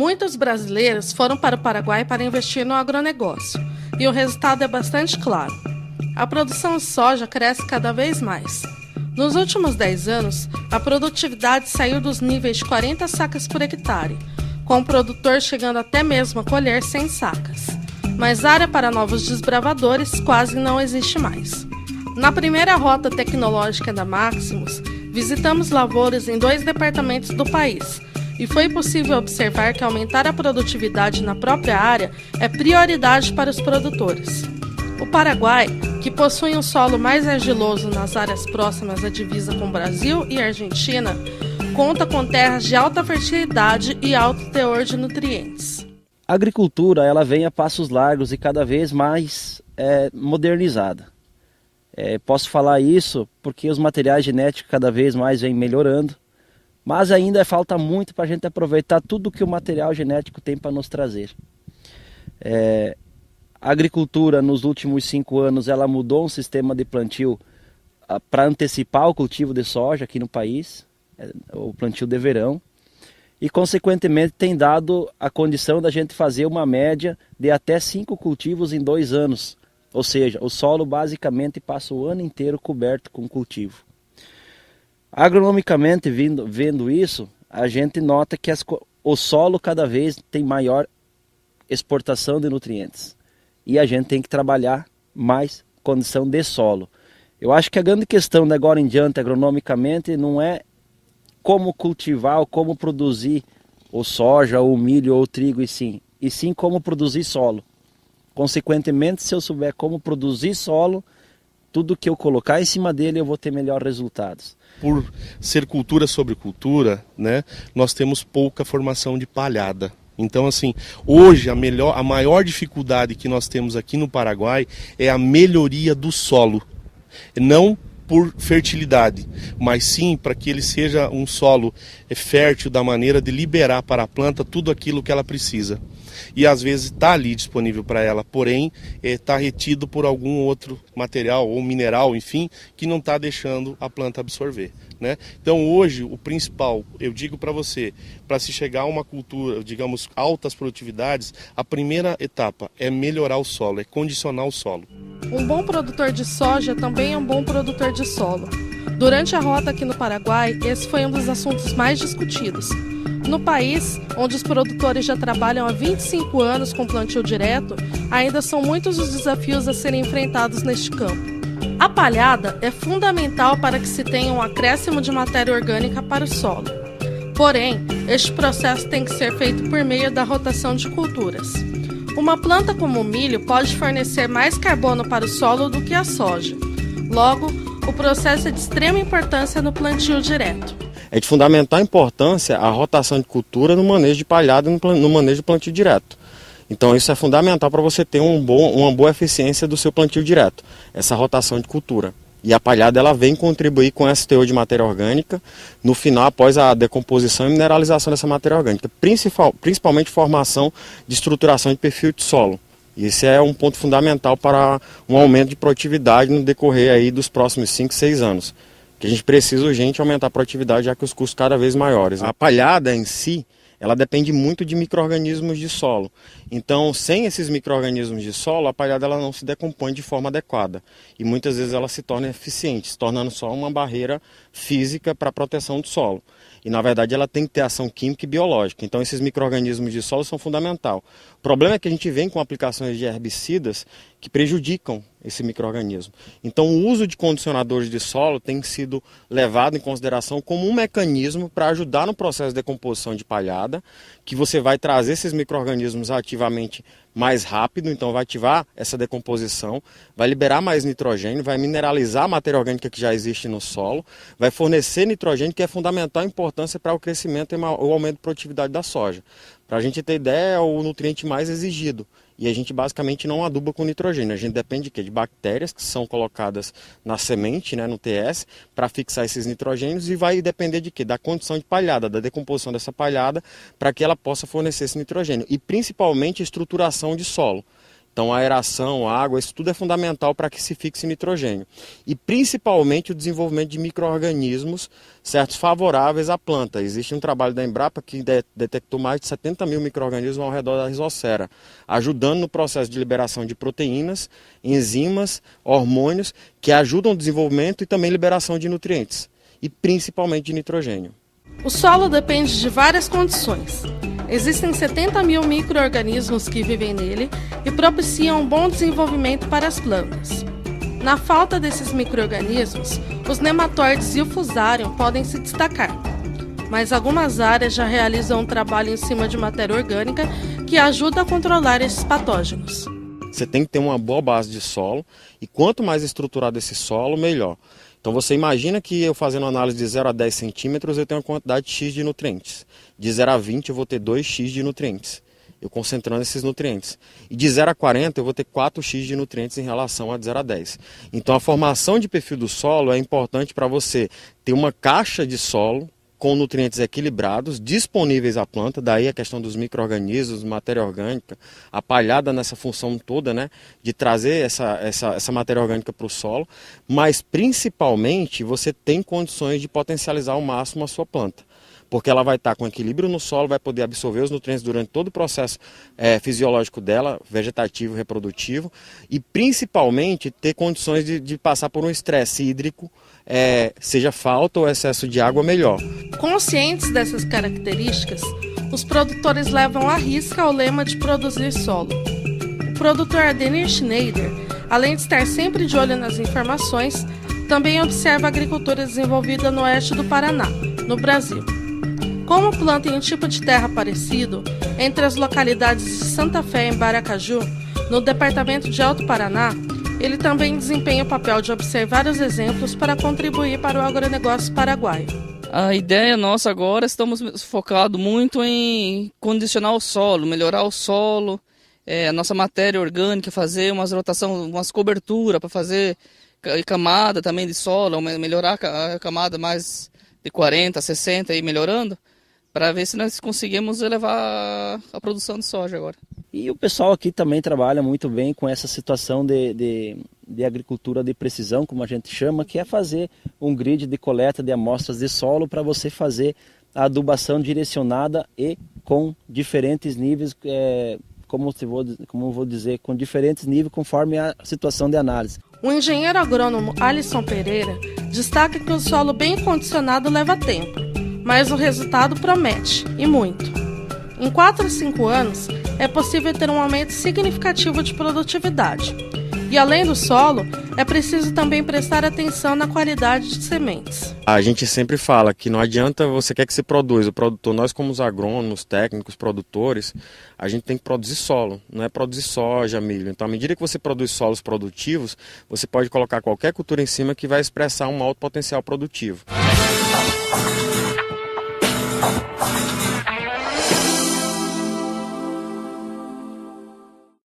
Muitos brasileiros foram para o Paraguai para investir no agronegócio, e o resultado é bastante claro. A produção de soja cresce cada vez mais. Nos últimos 10 anos, a produtividade saiu dos níveis de 40 sacas por hectare, com o produtor chegando até mesmo a colher 100 sacas. Mas área para novos desbravadores quase não existe mais. Na primeira rota tecnológica da Maximus, visitamos lavouras em 2 departamentos do país, e foi possível observar que aumentar a produtividade na própria área é prioridade para os produtores. O Paraguai, que possui um solo mais argiloso nas áreas próximas à divisa com Brasil e Argentina, conta com terras de alta fertilidade e alto teor de nutrientes. A agricultura ela vem a passos largos e cada vez mais modernizada. Posso falar isso porque os materiais genéticos cada vez mais vêm melhorando, mas ainda falta muito para a gente aproveitar tudo que o material genético tem para nos trazer. A agricultura nos últimos 5 anos ela mudou um sistema de plantio para antecipar o cultivo de soja aqui no país, o plantio de verão, e consequentemente tem dado a condição da gente fazer uma média de até 5 cultivos em 2 anos, ou seja, o solo basicamente passa o ano inteiro coberto com cultivo. Agronomicamente, vendo isso, a gente nota que o solo cada vez tem maior exportação de nutrientes. E a gente tem que trabalhar mais condição de solo. Eu acho que a grande questão de agora em diante, agronomicamente, não é como cultivar ou como produzir o soja, ou o milho ou o trigo, e sim como produzir solo. Consequentemente, se eu souber como produzir solo, tudo que eu colocar em cima dele eu vou ter melhores resultados. Por ser cultura sobre cultura, né, nós temos pouca formação de palhada. Então, assim, hoje a maior dificuldade que nós temos aqui no Paraguai é a melhoria do solo. Não por fertilidade, mas sim para que ele seja um solo fértil da maneira de liberar para a planta tudo aquilo que ela precisa. E às vezes está ali disponível para ela, porém está retido por algum outro material ou mineral, enfim, que não está deixando a planta absorver, né? Então hoje o principal, eu digo para você, para se chegar a uma cultura, digamos, altas produtividades, a primeira etapa é melhorar o solo, é condicionar o solo. Um bom produtor de soja também é um bom produtor de solo. Durante a rota aqui no Paraguai, esse foi um dos assuntos mais discutidos. No país, onde os produtores já trabalham há 25 anos com plantio direto, ainda são muitos os desafios a serem enfrentados neste campo. A palhada é fundamental para que se tenha um acréscimo de matéria orgânica para o solo. Porém, este processo tem que ser feito por meio da rotação de culturas. Uma planta como o milho pode fornecer mais carbono para o solo do que a soja. Logo, o processo é de extrema importância no plantio direto. É de fundamental importância a rotação de cultura no manejo de palhada e no manejo de plantio direto. Então isso é fundamental para você ter uma boa eficiência do seu plantio direto, essa rotação de cultura. E a palhada ela vem contribuir com esse teor de matéria orgânica no final, após a decomposição e mineralização dessa matéria orgânica, principalmente formação de estruturação de perfil de solo. E esse é um ponto fundamental para um aumento de produtividade no decorrer aí dos próximos 5, 6 anos. Que a gente precisa urgente aumentar a produtividade, já que os custos cada vez maiores. A palhada em si, ela depende muito de micro-organismos de solo. Então, sem esses micro-organismos de solo, a palhada ela não se decompõe de forma adequada. E muitas vezes ela se torna eficiente, se tornando só uma barreira física para a proteção do solo. E, na verdade, ela tem que ter ação química e biológica. Então, esses micro-organismos de solo são fundamentais. O problema é que a gente vem com aplicações de herbicidas que prejudicam esse micro-organismo. Então, o uso de condicionadores de solo tem sido levado em consideração como um mecanismo para ajudar no processo de decomposição de palhada, que você vai trazer esses micro-organismos ativamente mais rápido, então vai ativar essa decomposição, vai liberar mais nitrogênio, vai mineralizar a matéria orgânica que já existe no solo, vai fornecer nitrogênio, que é fundamental importância para o crescimento e o aumento de produtividade da soja. Para a gente ter ideia, é o nutriente mais exigido. E a gente basicamente não aduba com nitrogênio. A gente depende de quê? De bactérias que são colocadas na semente, né, no TS, para fixar esses nitrogênios, e vai depender de quê? Da condição de palhada, da decomposição dessa palhada, para que ela possa fornecer esse nitrogênio. E principalmente estruturação de solo. Então a aeração, a água, isso tudo é fundamental para que se fixe nitrogênio. E principalmente o desenvolvimento de micro-organismos certos favoráveis à planta. Existe um trabalho da Embrapa que detectou mais de 70 mil micro-organismos ao redor da rizosfera, ajudando no processo de liberação de proteínas, enzimas, hormônios, que ajudam o desenvolvimento e também liberação de nutrientes, e principalmente de nitrogênio. O solo depende de várias condições. Existem 70 mil micro-organismos que vivem nele e propiciam um bom desenvolvimento para as plantas. Na falta desses micro-organismos, os nematóides e o fusário podem se destacar, mas algumas áreas já realizam um trabalho em cima de matéria orgânica que ajuda a controlar esses patógenos. Você tem que ter uma boa base de solo e quanto mais estruturado esse solo, melhor. Então você imagina que eu fazendo análise de 0 a 10 centímetros eu tenho uma quantidade X de nutrientes. De 0 a 20 eu vou ter 2X de nutrientes, eu concentrando esses nutrientes. E de 0 a 40 eu vou ter 4X de nutrientes em relação a de 0 a 10. Então a formação de perfil do solo é importante para você ter uma caixa de solo com nutrientes equilibrados, disponíveis à planta, daí a questão dos micro-organismos, matéria orgânica, a palhada nessa função toda, né, de trazer essa matéria orgânica para o solo, mas principalmente você tem condições de potencializar ao máximo a sua planta, porque ela vai estar com equilíbrio no solo, vai poder absorver os nutrientes durante todo o processo fisiológico dela, vegetativo, reprodutivo, e principalmente ter condições de passar por um estresse hídrico, seja falta ou excesso de água, melhor. Conscientes dessas características, os produtores levam à risca o lema de produzir solo. O produtor Adenir Schneider, além de estar sempre de olho nas informações, também observa a agricultura desenvolvida no oeste do Paraná, no Brasil. Como planta em um tipo de terra parecido, entre as localidades de Santa Fé e Baracaju, no departamento de Alto Paraná, ele também desempenha o papel de observar os exemplos para contribuir para o agronegócio paraguaio. A ideia nossa agora, estamos focados muito em condicionar o solo, melhorar o solo, a nossa matéria orgânica, fazer umas rotações, umas coberturas para fazer camada também de solo, melhorar a camada mais de 40, 60 e melhorando, para ver se nós conseguimos elevar a produção de soja agora. E o pessoal aqui também trabalha muito bem com essa situação de agricultura de precisão, como a gente chama, que é fazer um grid de coleta de amostras de solo para você fazer a adubação direcionada e com diferentes níveis, como vou dizer, com diferentes níveis conforme a situação de análise. O engenheiro agrônomo Alisson Pereira destaca que o solo bem condicionado leva tempo, mas o resultado promete, e muito. Em 4 a 5 anos, é possível ter um aumento significativo de produtividade. E além do solo, é preciso também prestar atenção na qualidade de sementes. A gente sempre fala que não adianta você quer que se produza, o produtor, nós como os agrônomos, técnicos, produtores, a gente tem que produzir solo, não é produzir soja, milho. Então, à medida que você produz solos produtivos, você pode colocar qualquer cultura em cima que vai expressar um alto potencial produtivo.